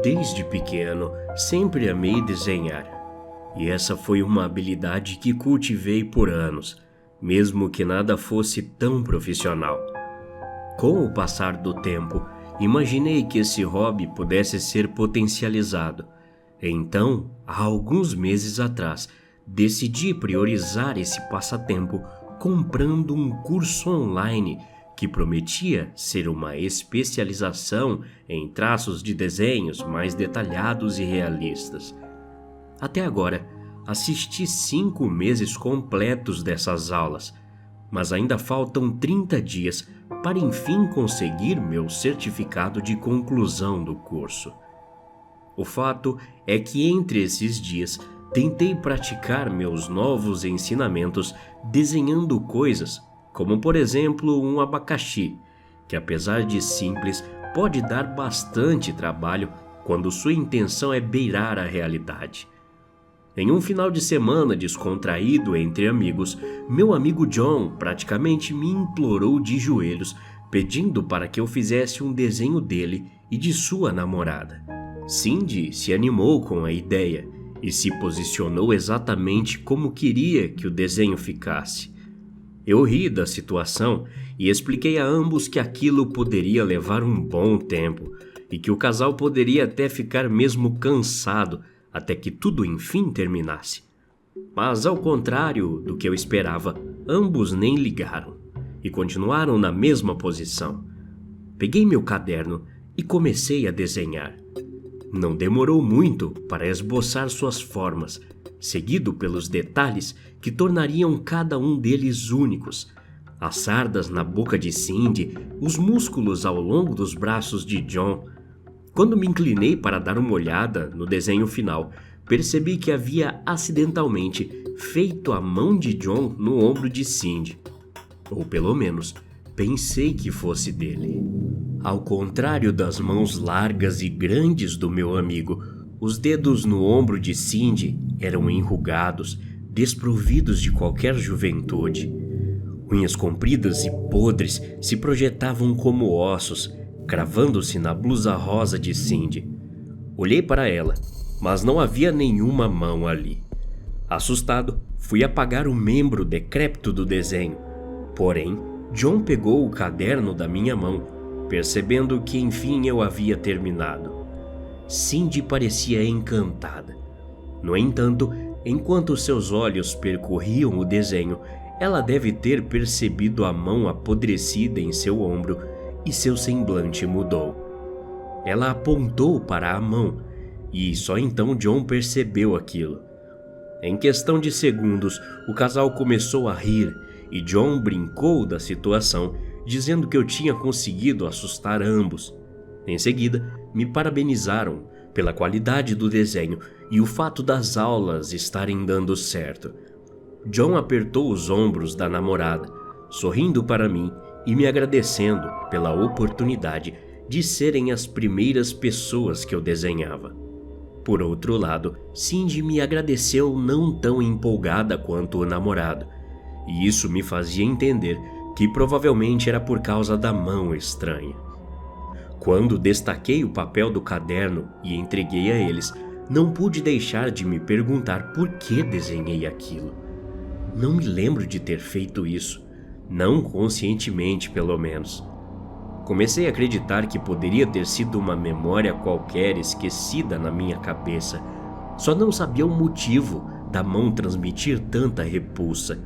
Desde pequeno, sempre amei desenhar. E essa foi uma habilidade que cultivei por anos, mesmo que nada fosse tão profissional. Com o passar do tempo, imaginei que esse hobby pudesse ser potencializado. Então, há alguns meses atrás, decidi priorizar esse passatempo comprando um curso online que prometia ser uma especialização em traços de desenhos mais detalhados e realistas. Até agora, assisti 5 meses completos dessas aulas, mas ainda faltam 30 dias para enfim conseguir meu certificado de conclusão do curso. O fato é que entre esses dias tentei praticar meus novos ensinamentos desenhando coisas como, por exemplo, um abacaxi, que apesar de simples, pode dar bastante trabalho quando sua intenção é beirar a realidade. Em um final de semana descontraído entre amigos, meu amigo John praticamente me implorou de joelhos, pedindo para que eu fizesse um desenho dele e de sua namorada. Cindy se animou com a ideia e se posicionou exatamente como queria que o desenho ficasse. Eu ri da situação e expliquei a ambos que aquilo poderia levar um bom tempo e que o casal poderia até ficar mesmo cansado até que tudo enfim terminasse. Mas ao contrário do que eu esperava, ambos nem ligaram e continuaram na mesma posição. Peguei meu caderno e comecei a desenhar. Não demorou muito para esboçar suas formas, seguido pelos detalhes que tornariam cada um deles únicos. As sardas na boca de Cindy, os músculos ao longo dos braços de John. Quando me inclinei para dar uma olhada no desenho final, percebi que havia acidentalmente feito a mão de John no ombro de Cindy. Ou pelo menos, pensei que fosse dele. Ao contrário das mãos largas e grandes do meu amigo, os dedos no ombro de Cindy eram enrugados, desprovidos de qualquer juventude. Unhas compridas e podres se projetavam como ossos, cravando-se na blusa rosa de Cindy. Olhei para ela, mas não havia nenhuma mão ali. Assustado, fui apagar o membro decrépito do desenho. Porém, John pegou o caderno da minha mão, percebendo que enfim eu havia terminado. Cindy parecia encantada. No entanto, enquanto seus olhos percorriam o desenho, ela deve ter percebido a mão apodrecida em seu ombro e seu semblante mudou. Ela apontou para a mão e só então John percebeu aquilo. Em questão de segundos, o casal começou a rir e John brincou da situação, dizendo que eu tinha conseguido assustar ambos. Em seguida, me parabenizaram pela qualidade do desenho e o fato das aulas estarem dando certo. John apertou os ombros da namorada, sorrindo para mim e me agradecendo pela oportunidade de serem as primeiras pessoas que eu desenhava. Por outro lado, Cindy me agradeceu não tão empolgada quanto o namorado, e isso me fazia entender que provavelmente era por causa da mão estranha. Quando destaquei o papel do caderno e entreguei a eles, não pude deixar de me perguntar por que desenhei aquilo. Não me lembro de ter feito isso, não conscientemente pelo menos. Comecei a acreditar que poderia ter sido uma memória qualquer esquecida na minha cabeça, só não sabia o motivo da mão transmitir tanta repulsa.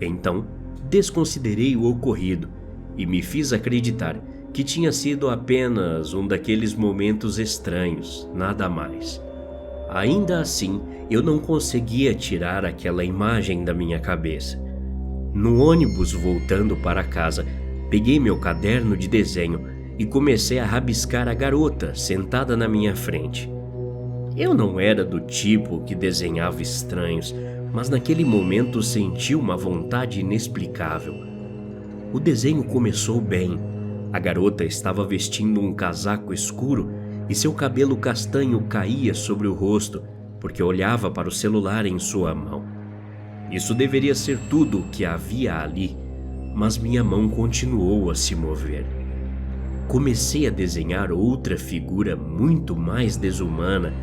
Então, desconsiderei o ocorrido e me fiz acreditar que tinha sido apenas um daqueles momentos estranhos, nada mais. Ainda assim, eu não conseguia tirar aquela imagem da minha cabeça. No ônibus voltando para casa, peguei meu caderno de desenho e comecei a rabiscar a garota sentada na minha frente. Eu não era do tipo que desenhava estranhos, mas naquele momento senti uma vontade inexplicável. O desenho começou bem. A garota estava vestindo um casaco escuro e seu cabelo castanho caía sobre o rosto porque olhava para o celular em sua mão. Isso deveria ser tudo o que havia ali, mas minha mão continuou a se mover. comecei a desenhar outra figura muito mais desumana,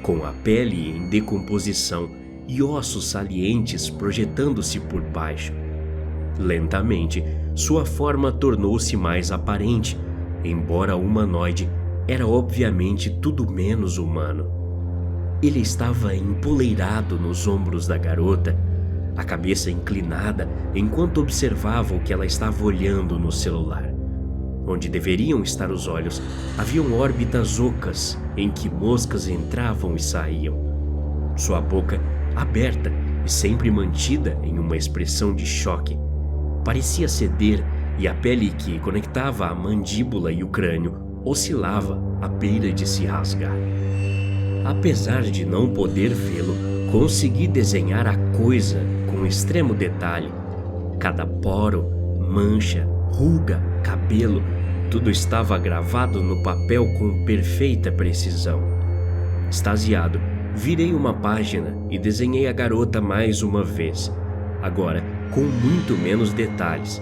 com a pele em decomposição e ossos salientes projetando-se por baixo. Lentamente, sua forma tornou-se mais aparente, embora humanoide, era obviamente tudo menos humano. Ele estava empoleirado nos ombros da garota, a cabeça inclinada enquanto observava o que ela estava olhando no celular. Onde deveriam estar os olhos, haviam órbitas ocas em que moscas entravam e saíam. Sua boca, aberta e sempre mantida em uma expressão de choque, parecia ceder e a pele que conectava a mandíbula e o crânio oscilava à beira de se rasgar. Apesar de não poder vê-lo, consegui desenhar a coisa com extremo detalhe. Cada poro, mancha, ruga, cabelo, tudo estava gravado no papel com perfeita precisão. Extasiado, virei uma página e desenhei a garota mais uma vez, agora com muito menos detalhes,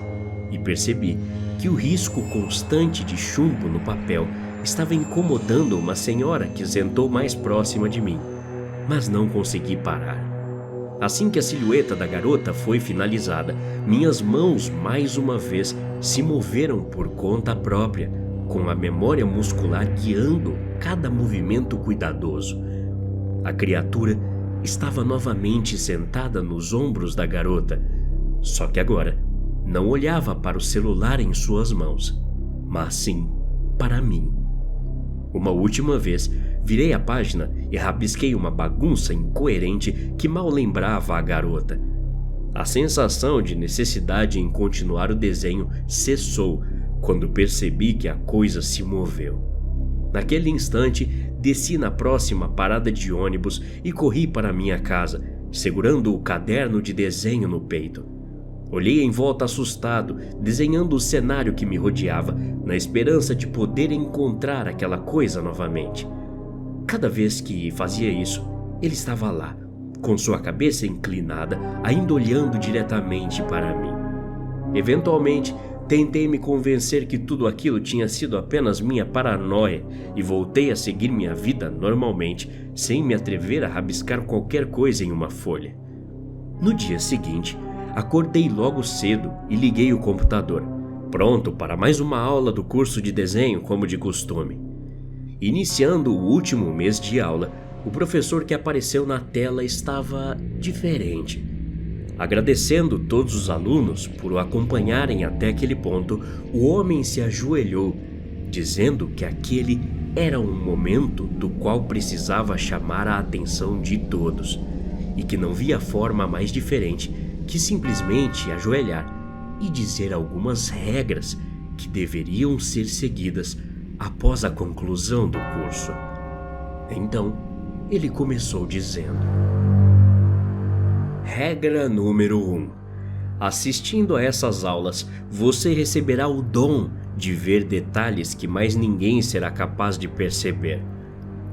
e percebi que o risco constante de chumbo no papel estava incomodando uma senhora que sentou mais próxima de mim, mas não consegui parar. Assim que a silhueta da garota foi finalizada, minhas mãos mais uma vez se moveram por conta própria, com a memória muscular guiando cada movimento cuidadoso. A criatura estava novamente sentada nos ombros da garota, só que agora não olhava para o celular em suas mãos, mas sim para mim. Uma última vez, virei a página e rabisquei uma bagunça incoerente que mal lembrava a garota. A sensação de necessidade em continuar o desenho cessou quando percebi que a coisa se moveu. Naquele instante, desci na próxima parada de ônibus e corri para minha casa, segurando o caderno de desenho no peito. Olhei em volta assustado, desenhando o cenário que me rodeava, na esperança de poder encontrar aquela coisa novamente. Cada vez que fazia isso, ele estava lá, com sua cabeça inclinada, ainda olhando diretamente para mim. Eventualmente, tentei me convencer que tudo aquilo tinha sido apenas minha paranoia e voltei a seguir minha vida normalmente, sem me atrever a rabiscar qualquer coisa em uma folha. No dia seguinte, acordei logo cedo e liguei o computador, pronto para mais uma aula do curso de desenho como de costume. Iniciando o último mês de aula, o professor que apareceu na tela estava diferente. Agradecendo todos os alunos por o acompanharem até aquele ponto, o homem se ajoelhou, dizendo que aquele era um momento do qual precisava chamar a atenção de todos, e que não via forma mais diferente que simplesmente ajoelhar e dizer algumas regras que deveriam ser seguidas após a conclusão do curso. Então, ele começou dizendo: Regra número 1. Assistindo a essas aulas, você receberá o dom de ver detalhes que mais ninguém será capaz de perceber.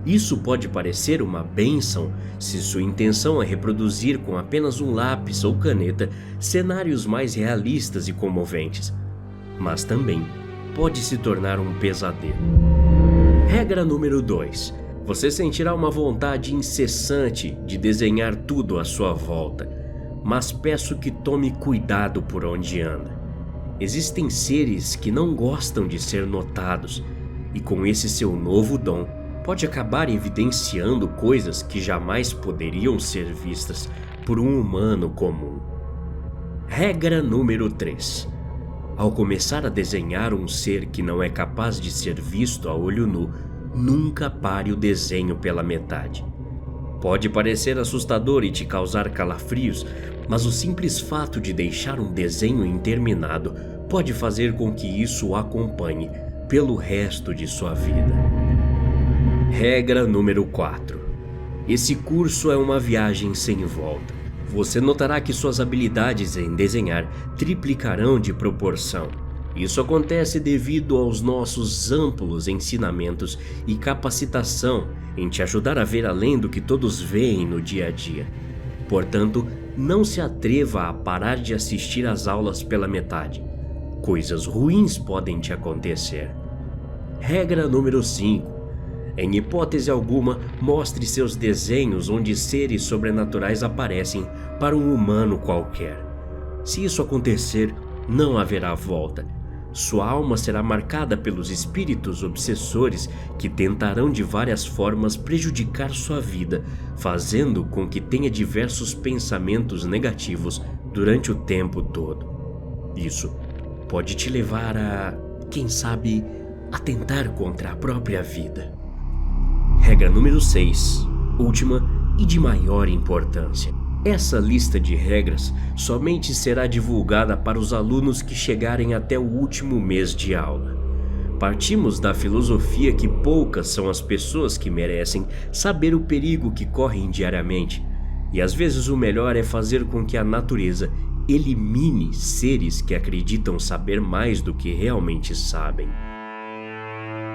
Isso pode parecer uma bênção se sua intenção é reproduzir com apenas um lápis ou caneta cenários mais realistas e comoventes, mas também pode se tornar um pesadelo. Regra número 2. Você sentirá uma vontade incessante de desenhar tudo à sua volta, mas peço que tome cuidado por onde anda. Existem seres que não gostam de ser notados, e com esse seu novo dom, pode acabar evidenciando coisas que jamais poderiam ser vistas por um humano comum. Regra número 3. Ao começar a desenhar um ser que não é capaz de ser visto a olho nu, nunca pare o desenho pela metade. Pode parecer assustador e te causar calafrios, mas o simples fato de deixar um desenho interminado pode fazer com que isso o acompanhe pelo resto de sua vida. Regra número 4. Esse curso é uma viagem sem volta. Você notará que suas habilidades em desenhar triplicarão de proporção. Isso acontece devido aos nossos amplos ensinamentos e capacitação em te ajudar a ver além do que todos veem no dia a dia. Portanto, não se atreva a parar de assistir às aulas pela metade. Coisas ruins podem te acontecer. Regra número 5. Em hipótese alguma, mostre seus desenhos onde seres sobrenaturais aparecem para um humano qualquer. Se isso acontecer, não haverá volta. Sua alma será marcada pelos espíritos obsessores que tentarão de várias formas prejudicar sua vida, fazendo com que tenha diversos pensamentos negativos durante o tempo todo. Isso pode te levar a, quem sabe, atentar contra a própria vida. Regra número 6, última e de maior importância. Essa lista de regras somente será divulgada para os alunos que chegarem até o último mês de aula. Partimos da filosofia que poucas são as pessoas que merecem saber o perigo que correm diariamente, e às vezes o melhor é fazer com que a natureza elimine seres que acreditam saber mais do que realmente sabem.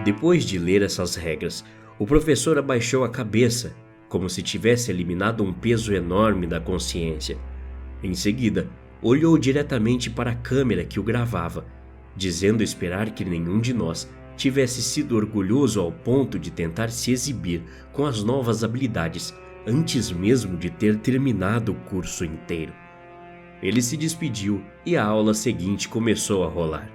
Depois de ler essas regras, o professor abaixou a cabeça, como se tivesse eliminado um peso enorme da consciência. Em seguida, olhou diretamente para a câmera que o gravava, dizendo esperar que nenhum de nós tivesse sido orgulhoso ao ponto de tentar se exibir com as novas habilidades antes mesmo de ter terminado o curso inteiro. Ele se despediu e a aula seguinte começou a rolar.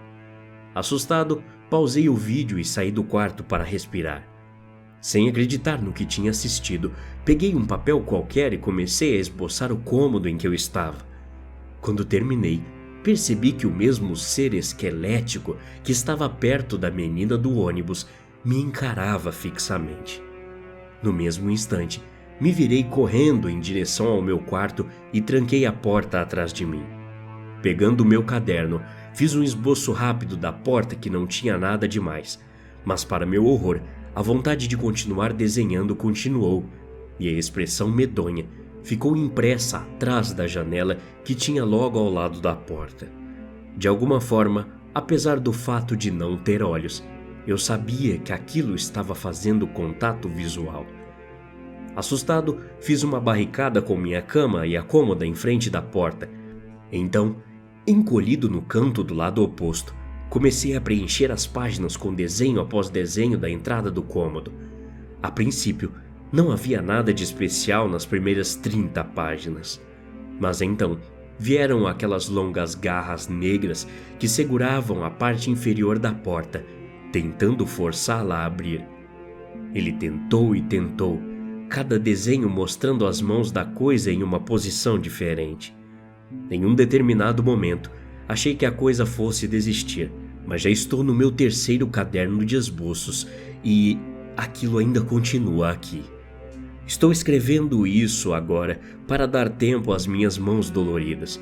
Assustado, pausei o vídeo e saí do quarto para respirar. Sem acreditar no que tinha assistido, peguei um papel qualquer e comecei a esboçar o cômodo em que eu estava. Quando terminei, percebi que o mesmo ser esquelético que estava perto da menina do ônibus me encarava fixamente. No mesmo instante, me virei correndo em direção ao meu quarto e tranquei a porta atrás de mim. Pegando o meu caderno, fiz um esboço rápido da porta que não tinha nada demais, mas para meu horror, a vontade de continuar desenhando continuou, e a expressão medonha ficou impressa atrás da janela que tinha logo ao lado da porta. De alguma forma, apesar do fato de não ter olhos, eu sabia que aquilo estava fazendo contato visual. Assustado, fiz uma barricada com minha cama e a cômoda em frente da porta. Então, encolhido no canto do lado oposto, comecei a preencher as páginas com desenho após desenho da entrada do cômodo. A princípio, não havia nada de especial nas primeiras 30 páginas. Mas então, vieram aquelas longas garras negras que seguravam a parte inferior da porta, tentando forçá-la a abrir. Ele tentou e tentou, cada desenho mostrando as mãos da coisa em uma posição diferente. Em um determinado momento, achei que a coisa fosse desistir, mas já estou no meu 3º caderno de esboços e aquilo ainda continua aqui. Estou escrevendo isso agora para dar tempo às minhas mãos doloridas.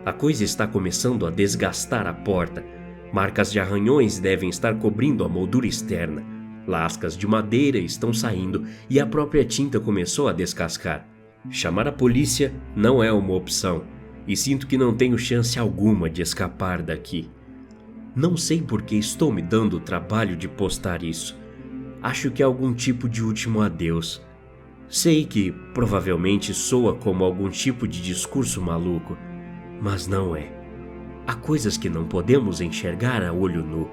A coisa está começando a desgastar a porta. Marcas de arranhões devem estar cobrindo a moldura externa. Lascas de madeira estão saindo e a própria tinta começou a descascar. Chamar a polícia não é uma opção e sinto que não tenho chance alguma de escapar daqui. Não sei por que estou me dando o trabalho de postar isso. Acho que é algum tipo de último adeus. Sei que provavelmente soa como algum tipo de discurso maluco, mas não é. Há coisas que não podemos enxergar a olho nu.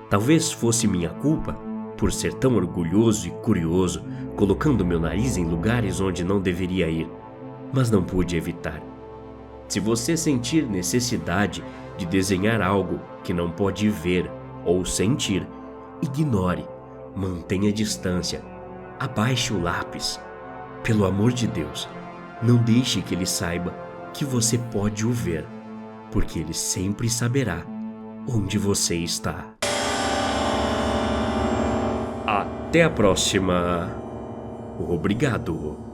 Talvez fosse minha culpa por ser tão orgulhoso e curioso, colocando meu nariz em lugares onde não deveria ir, mas não pude evitar. Se você sentir necessidade de desenhar algo que não pode ver ou sentir, ignore, mantenha distância, abaixe o lápis. Pelo amor de Deus, não deixe que ele saiba que você pode o ver, porque ele sempre saberá onde você está. Até a próxima. Obrigado.